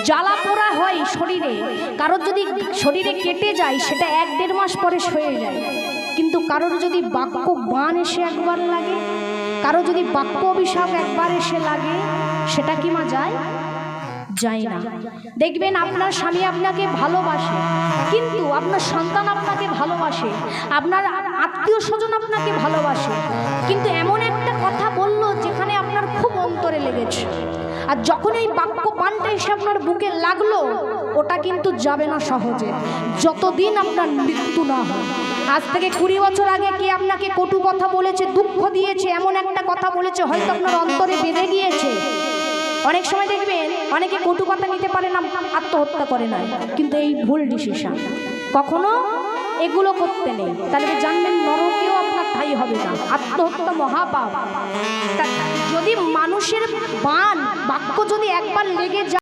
জ্বালা পোড়া হয় শরীরে, কারোর যদি শরীরে কেটে যায় সেটা 1-1.5 মাস পরে সয়ে যায়। কিন্তু কারোর যদি বাক্য বাণ এসে একবার লাগে, কারো যদি বাক্য অভিশাপ একবার এসে লাগে, সেটা কি মা যায়? যায় না। দেখবেন আপনার স্বামী আপনাকে ভালোবাসে, কিন্তু আপনার সন্তান আপনাকে ভালোবাসে, আপনার আত্মীয় স্বজন আপনাকে ভালোবাসে, কিন্তু এমন একটা কথা বললো যেখানে আপনার খুব অন্তরে লেগেছে, আর যখন এই বাক্য বাণটা এসে আপনার বুকে লাগলো, ওটা কিন্তু যাবে না সহজে, যতদিন আপনার মৃত্যু না হয়। আজ থেকে 20 বছর আগে কে আপনাকে কটু কথা বলেছে, দুঃখ দিয়েছে, এমন একটা কথা বলেছে, হয়তো আপনার অন্তরে বেঁধে গিয়েছে। অনেক সময় দেখবেন অনেকে কটু কথা নিতে পারে না, আত্মহত্যা করে না, কিন্তু এই ভুল ডিসিশন, কখনো এগুলো করতে নেই। তাহলে জানবেন নরকেও আপনার ঠাঁই হবে না, আত্মহত্যা মহাপাপ। যদি মানুষের বাক্য যদি একবার লেগে যায়